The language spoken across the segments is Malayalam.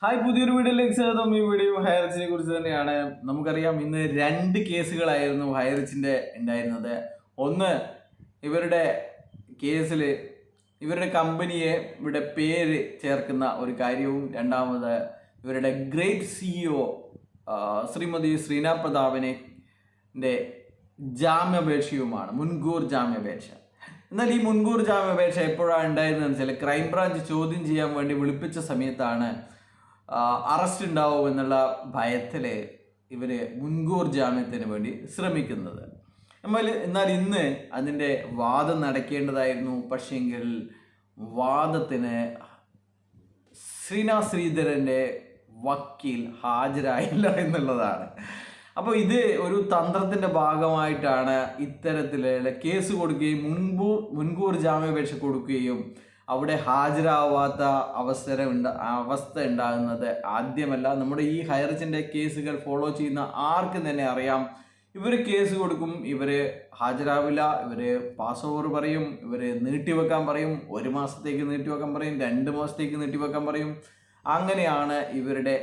ഹായ്, പുതിയൊരു വീഡിയോയിലേക്ക് സ്വാഗതം. ഈ വീഡിയോ ഹൈറിച്ചിനെ കുറിച്ച് തന്നെയാണ്. നമുക്കറിയാം, ഇന്ന് രണ്ട് കേസുകളായിരുന്നു ഹൈറിച്ചിന്റെ ഉണ്ടായിരുന്നത്. ഒന്ന്, ഇവരുടെ കേസിൽ ഇവരുടെ കമ്പനിയെ ഇവിടെ പേര് ചേർക്കുന്ന ഒരു കാര്യവും, രണ്ടാമത് ഇവരുടെ ഗ്രേറ്റ് CEO ശ്രീമതി ശ്രീന പ്രതാപന്റെ ജാമ്യാപേക്ഷയുമാണ്, മുൻകൂർ ജാമ്യാപേക്ഷ. എന്നാൽ ഈ മുൻകൂർ ജാമ്യാപേക്ഷ എപ്പോഴാണ് ഉണ്ടായിരുന്നതെന്ന് വെച്ചാൽ, ക്രൈംബ്രാഞ്ച് ചോദ്യം ചെയ്യാൻ വേണ്ടി വിളിപ്പിച്ച സമയത്താണ് അറസ്റ്റ് ഉണ്ടാവും എന്നുള്ള ഭയത്തിൽ ഇവർ മുൻകൂർ ജാമ്യത്തിന് വേണ്ടി ശ്രമിക്കുന്നത്. എന്നാൽ ഇന്ന് അതിൻ്റെ വാദം നടക്കേണ്ടതായിരുന്നു. പക്ഷേങ്കിൽ വാദത്തിന് ശ്രീധരൻ്റെ വക്കീൽ ഹാജരായില്ല എന്നുള്ളതാണ്. അപ്പോൾ ഇത് ഒരു തന്ത്രത്തിൻ്റെ ഭാഗമായിട്ടാണ് ഇത്തരത്തിലുള്ള കേസ് കൊടുക്കുകയും മുൻകൂർ ജാമ്യാപേക്ഷ കൊടുക്കുകയും അവിടെ ഹാജരാവാത്ത അവസ്ഥ ഉണ്ടാകുന്നത് ആദ്യമല്ല. നമ്മുടെ ഈ ഹൈറിച്ചിൻ്റെ കേസുകൾ ഫോളോ ചെയ്യുന്ന ആർക്കും തന്നെ അറിയാം, ഇവർ കേസ് കൊടുക്കും, ഇവർ ഹാജരാവില്ല, ഇവർ പാസ് ഓവർ പറയും, ഇവർ നീട്ടിവെക്കാൻ പറയും, 1 മാസത്തേക്ക് നീട്ടിവെക്കാൻ പറയും, 2 മാസത്തേക്ക് നീട്ടിവെക്കാൻ പറയും. അങ്ങനെയാണ് ഇവരുടെ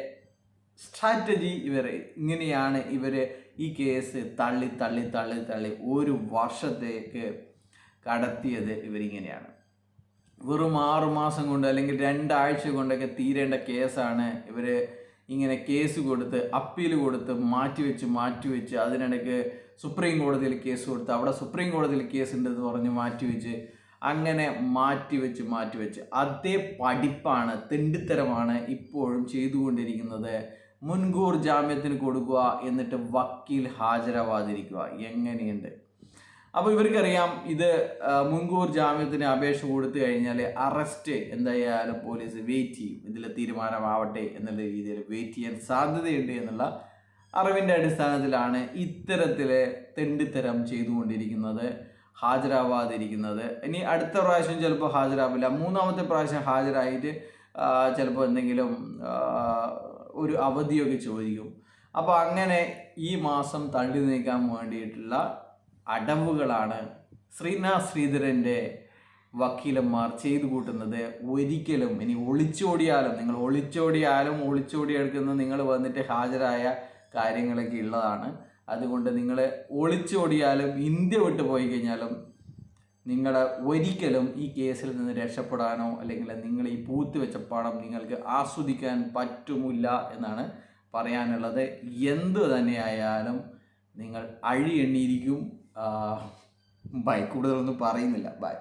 സ്ട്രാറ്റജി. ഇങ്ങനെയാണ് ഇവർ ഈ കേസ് തള്ളി 1 വർഷത്തേക്ക് കടത്തിയത്. ഇവരിങ്ങനെയാണ്. വെറും 6 മാസം കൊണ്ട് അല്ലെങ്കിൽ 2 ആഴ്ച കൊണ്ടൊക്കെ തീരേണ്ട കേസാണ് ഇവർ ഇങ്ങനെ കേസ് കൊടുത്ത്, അപ്പീൽ കൊടുത്ത് മാറ്റിവെച്ച് അതിനിടയ്ക്ക് സുപ്രീം കോടതിയിൽ കേസ് കൊടുത്ത്, അവിടെ സുപ്രീം കോടതിയിൽ കേസ് ഉണ്ടെന്ന് പറഞ്ഞ് മാറ്റിവെച്ച്, അങ്ങനെ മാറ്റിവെച്ച് അതേ പഠിപ്പാണ്, തെണ്ടിത്തരമാണ് ഇപ്പോഴും ചെയ്തുകൊണ്ടിരിക്കുന്നത്. മുൻകൂർ ജാമ്യത്തിന് കൊടുക്കുക, എന്നിട്ട് വക്കീൽ ഹാജരാവാതിരിക്കുക. എങ്ങനെയുണ്ട്? അപ്പോൾ ഇവർക്കറിയാം, ഇത് മുൻകൂർ ജാമ്യത്തിന് അപേക്ഷ കൊടുത്തു കഴിഞ്ഞാൽ അറസ്റ്റ് എന്തായാലും പോലീസ് വെയിറ്റ് ചെയ്യും, ഇതിൽ തീരുമാനമാവട്ടെ എന്നുള്ള രീതിയിൽ വെയിറ്റ് ചെയ്യാൻ സാധ്യതയുണ്ട് എന്നുള്ള അറിവിൻ്റെ അടിസ്ഥാനത്തിലാണ് ഇത്തരത്തിൽ തെണ്ടിത്തരം ചെയ്തുകൊണ്ടിരിക്കുന്നത്, ഹാജരാവാതിരിക്കുന്നത്. ഇനി അടുത്ത പ്രാവശ്യം ചിലപ്പോൾ ഹാജരാവില്ല, 3ാമത്തെ പ്രാവശ്യം ഹാജരായിട്ട് ചിലപ്പോൾ എന്തെങ്കിലും ഒരു അവധിയൊക്കെ ചോദിക്കും. അപ്പോൾ അങ്ങനെ ഈ മാസം തള്ളി നീക്കാൻ വേണ്ടിയിട്ടുള്ള അടവുകളാണ് ശ്രീധരൻ്റെ വക്കീലന്മാർ ചെയ്തു കൂട്ടുന്നത്. ഒരിക്കലും ഇനി ഒളിച്ചോടിയെടുക്കുന്ന നിങ്ങൾ വന്നിട്ട് ഹാജരായ കാര്യങ്ങളൊക്കെ ഉള്ളതാണ്. അതുകൊണ്ട് നിങ്ങൾ ഒളിച്ചോടിയാലും ഇന്ത്യ വിട്ടു പോയി കഴിഞ്ഞാലും നിങ്ങൾ ഒരിക്കലും ഈ കേസിൽ നിന്ന് രക്ഷപ്പെടാനോ അല്ലെങ്കിൽ നിങ്ങൾ ഈ പൂഴ്ത്തിവെച്ച പണം നിങ്ങൾക്ക് ആസ്വദിക്കാൻ പറ്റുമില്ല എന്നാണ് പറയാനുള്ളത്. എന്തു തന്നെയായാലും നിങ്ങൾ അഴി എണ്ണിയിരിക്കും. ബൈ, കൂടുതലൊന്നും പറയുന്നില്ല. ബൈ.